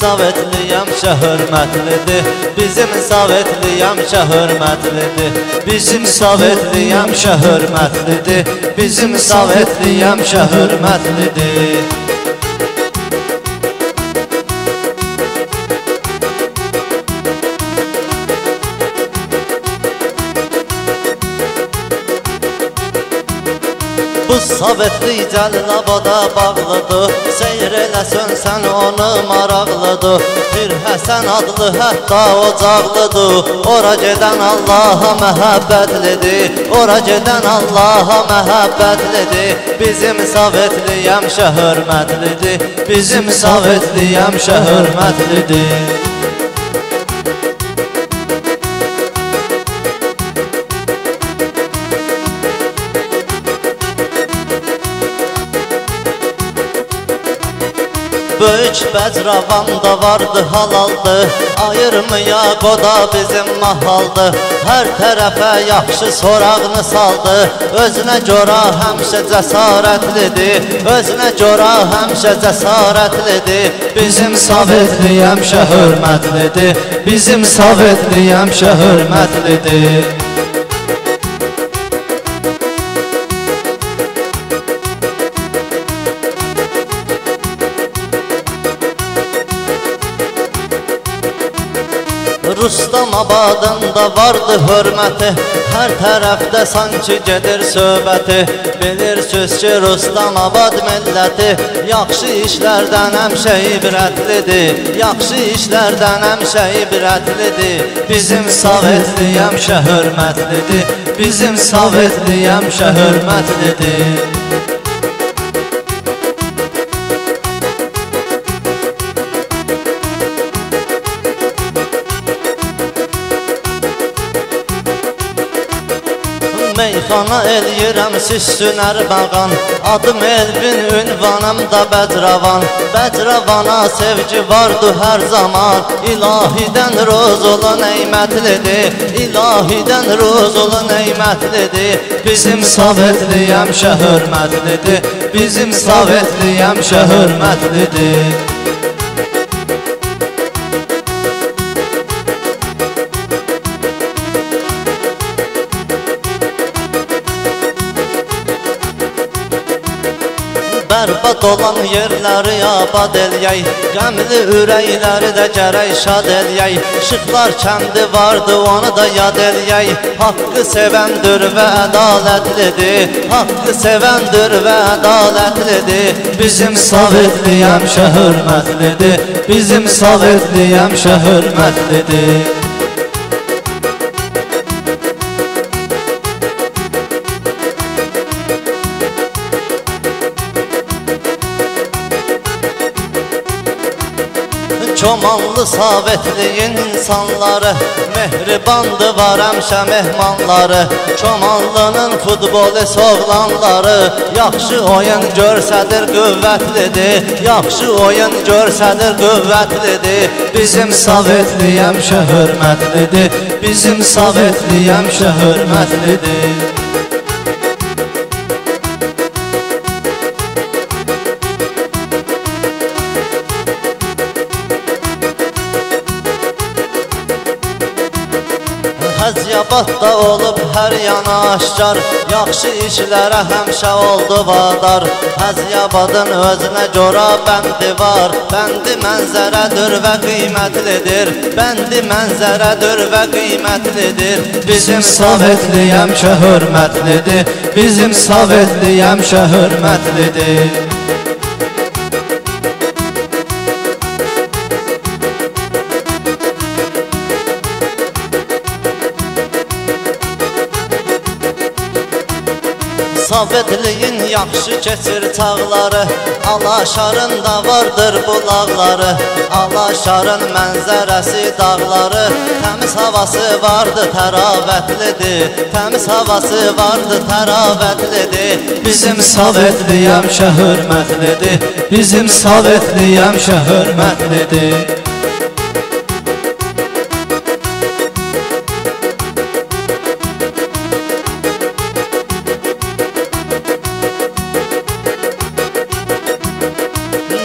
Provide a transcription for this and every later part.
Sovetli həmişə hörmətlidir. Bizim Sovetli həmişə hörmətlidir. Bizim Sovetli həmişə hörmətlidir. Bizim Sovetli həmişə hörmətlidir. Bu Sovetli Cəlilabada bağlıdır. Seyr eləsən sən onu maraqlıdır. Bir Həsən adlı hətta ocaqlıdır. Ora gedən Allaha məhəbbətlidir. Ora gedən Allaha məhəbbətlidir. Bizim Sovetli həmişə hörmətlidir. Bizim Sovetli həmişə hörmətlidir. Böyük Bəcravan da vardı, halaldı. Ayırmayak o da bizim mahaldı. Hər tərəfə yaxşı sorağını saldı. Özünə görə həmişə cəsarətlidir. Özünə görə həmişə cəsarətlidir. Bizim Sovetli həmişə hörmətlidir. Bizim Sovetli həmişə hörmətlidir. Rustamabadında vardı hörməti. Hər tərəfdə sanki gedir söhbəti. Bilirsiniz ki Rustamabad milləti yaxşı işlərdən həmişə ibrətlidir. Yaxşı işlərdən həmişə ibrətlidir. Bizim Sovetli həmişə hörmətlidir. Bizim Sovetli həmişə hörmətlidir. Meyxana eləyirəm süsünər bağan. Adım Elvin, ünvanım da Bəcravan. Bəcravana sevgi vardı hər zaman. İlahidən rozulu neymətlidir. İlahidən rozulu neymətlidir. Bizim Sovetli həmişə hörmətlidir. Bizim Sovetli həmişə hörmətlidir. Bərbad olan yerləri abad eləyək. Qəmli ürəkləri də gərək şad eləyək. Şıxlar kəndi vardı, onu da yad eləyək. Haqqı sevəndir və ədalətlidir. Haqqı sevəndir və ədalətlidir. Bizim Sovetli həmişə hörmətlidir. Bizim Sovetli həmişə hörmətlidir. Çomanlı Sovetliyin insanları, mehribandı var həmişə mehmanları. Çomanlının futbolist oğlanları yaxşı oyun görsədir, qüvvətlidir. Yaxşı oyun görsədir, qüvvətlidir. Bizim Sovetli həmişə hörmətlidir. Bizim Sovetli həmişə hörmətlidir. Həzyabadda olub hər yana aşkar. Yaxşı işlərə həmişə oldu vadar. Həzyabadın özünə görə bəndi var. Bəndi mənzərədir və qiymətlidir. Bəndi mənzərədir və qiymətlidir. Bizim Sovetli həmişə hörmətlidir. Bizim Sovetli həmişə hörmətlidir. Sovetliyin yaxşı keçir çağları. Alaşarın da vardır bulaqları. Alaşarın mənzərəsi dağları. Təmiz havası vardı, təravətlidir. Təmiz havası vardı, təravətlidir. Bizim Sovetli həmişə hörmətlidir. Bizim Sovetli həmişə hörmətlidir.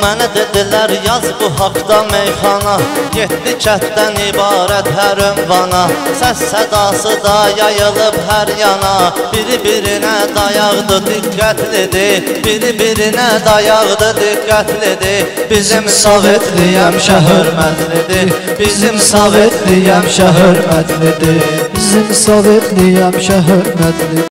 Mənə dedilər yaz bu haqda meyxana, 7 kətdən ibarət hər ünvana. Səs sədası da yayılıb hər yana, biri-birinə dayaqdı diqqətlidir, biri-birinə dayaqdı diqqətlidir. Bizim Sovetliyəm şəhörmətlidir, bizim Sovetliyəm şəhörmətlidir, bizim Sovetliyəm şəhörmətlidir.